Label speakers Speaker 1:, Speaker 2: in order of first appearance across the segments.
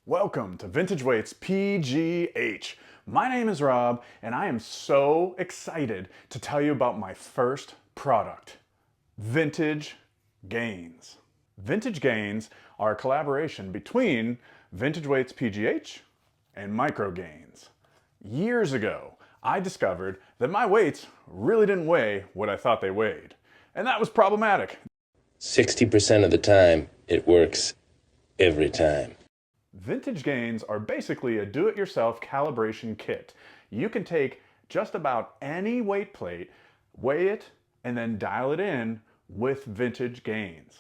Speaker 1: Welcome to Vintage Weights PGH. My name is Rob, and I am so excited to tell you about my first product, Vintage Gainz. Vintage Gainz are a collaboration between Vintage Weights PGH and Micro Gainz. Years ago, I discovered that my weights really didn't weigh what I thought they weighed, and that was problematic.
Speaker 2: 60% of the time, it works every time.
Speaker 1: Vintage Gainz are basically a do-it-yourself calibration kit. You can take just about any weight plate, weigh it, and then dial it in with Vintage Gainz.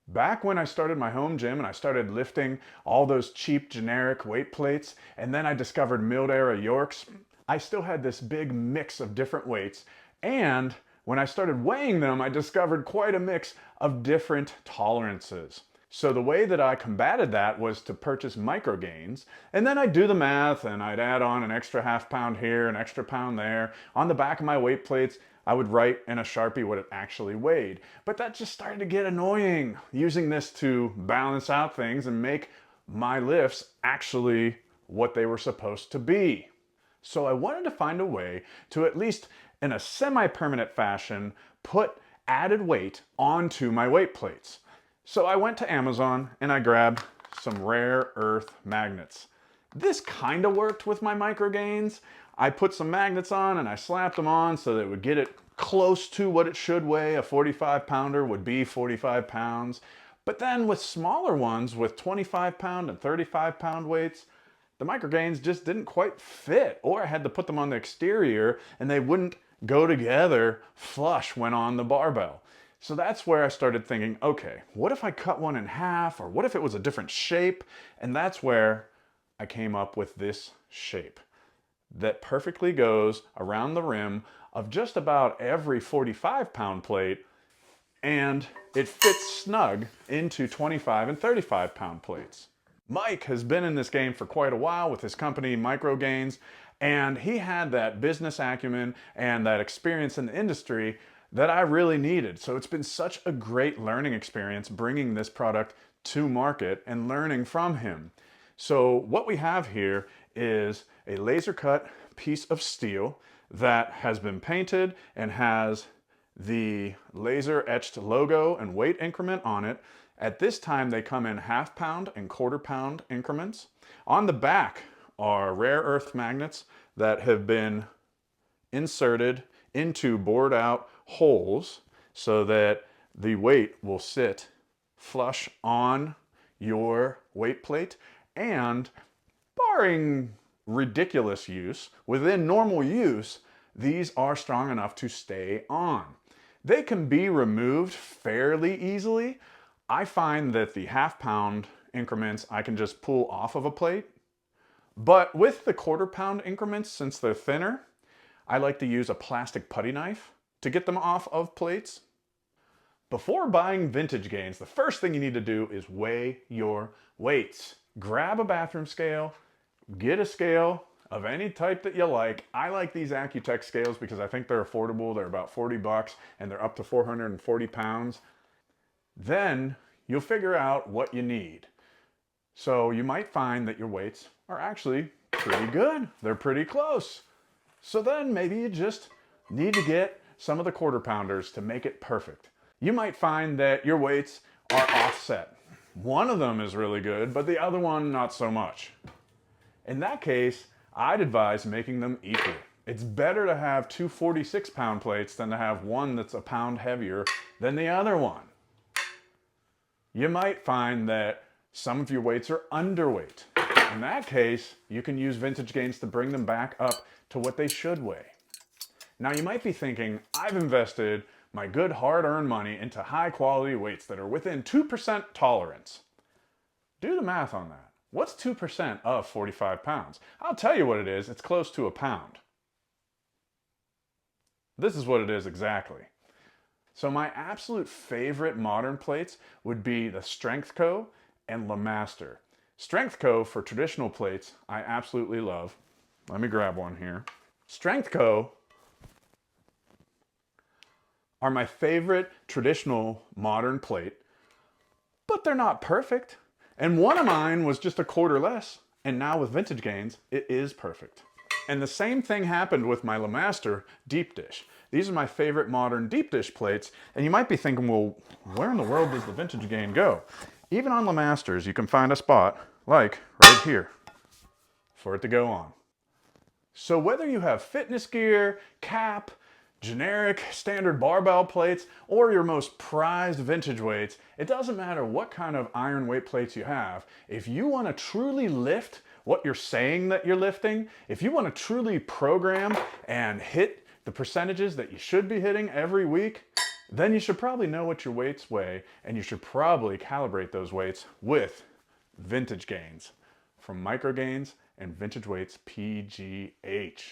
Speaker 1: Back when I started my home gym and I started lifting all those cheap generic weight plates, and then I discovered milled era Yorks, I still had this big mix of different weights, and when I started weighing them, I discovered quite a mix of different tolerances. So the way that I combated that was to purchase Micro Gainz, and then I'd do the math and I'd add on an extra half pound here, an extra pound there. On the back of my weight plates, I would write in a Sharpie what it actually weighed. But that just started to get annoying, using this to balance out things and make my lifts actually what they were supposed to be. So I wanted to find a way to, at least in a semi-permanent fashion, put added weight onto my weight plates. So I went to Amazon and I grabbed some rare earth magnets. This kind of worked with my Micro Gainz. I put some magnets on and I slapped them on so that it would get it close to what it should weigh. A 45 pounder would be 45 pounds. But then with smaller ones with 25 pound and 35 pound weights, the Micro Gainz just didn't quite fit, or I had to put them on the exterior and they wouldn't go together flush when on the barbell. So that's where I started thinking, okay, what if I cut one in half, or what if it was a different shape? And that's where I came up with this shape that perfectly goes around the rim of just about every 45 pound plate, and it fits snug into 25 and 35 pound plates. Mike has been in this game for quite a while with his company Micro Gainz, and he had that business acumen and that experience in the industry that I really needed. So it's been such a great learning experience bringing this product to market and learning from him. So what we have here is a laser cut piece of steel that has been painted and has the laser etched logo and weight increment on it. At this time, they come in half pound and quarter pound increments. On the back are rare earth magnets that have been inserted into bored out holes so that the weight will sit flush on your weight plate, and barring ridiculous use, within normal use, these are strong enough to stay on. They can be removed fairly easily. I find that the half pound increments I can just pull off of a plate, but with the quarter pound increments, since they're thinner, I like to use a plastic putty knife to get them off of plates. Before buying Vintage Gainz, the first thing you need to do is weigh your weights. Grab a bathroom scale, get a scale of any type that you like. I like these Accutech scales because I think they're affordable. They're about 40 bucks and they're up to 440 pounds. Then you'll figure out what you need. So you might find that your weights are actually pretty good. They're pretty close. So then maybe you just need to get some of the quarter pounders to make it perfect. You might find that your weights are offset. One of them is really good, but the other one not so much. In that case, I'd advise making them equal. It's better to have two 46 pound plates than to have one that's a pound heavier than the other one. You might find that some of your weights are underweight. In that case, you can use Vintage Gainz to bring them back up to what they should weigh. Now you might be thinking, I've invested my good hard-earned money into high quality weights that are within 2% tolerance. Do the math on that. What's 2% of 45 pounds? I'll tell you what it is. It's close to a pound. This is what it is exactly. So my absolute favorite modern plates would be the Strength Co. and Le Master. Strength Co. for traditional plates, I absolutely love. Let me grab one here. Strength Co. are my favorite traditional modern plate, but they're not perfect. And one of mine was just a quarter less, and now with vintage Gainz, it is perfect. And the same thing happened with my LeMaster deep dish. These are my favorite modern deep dish plates, and you might be thinking, well, where in the world does the vintage Gain go? Even on LeMasters, you can find a spot, like right here, for it to go on. So whether you have fitness gear, cap, generic standard barbell plates, or your most prized vintage weights, it doesn't matter what kind of iron weight plates you have. If you want to truly lift what you're saying that you're lifting, if you want to truly program and hit the percentages that you should be hitting every week, then you should probably know what your weights weigh, and you should probably calibrate those weights with vintage Gainz from Micro Gainz and Vintage Weights PGH.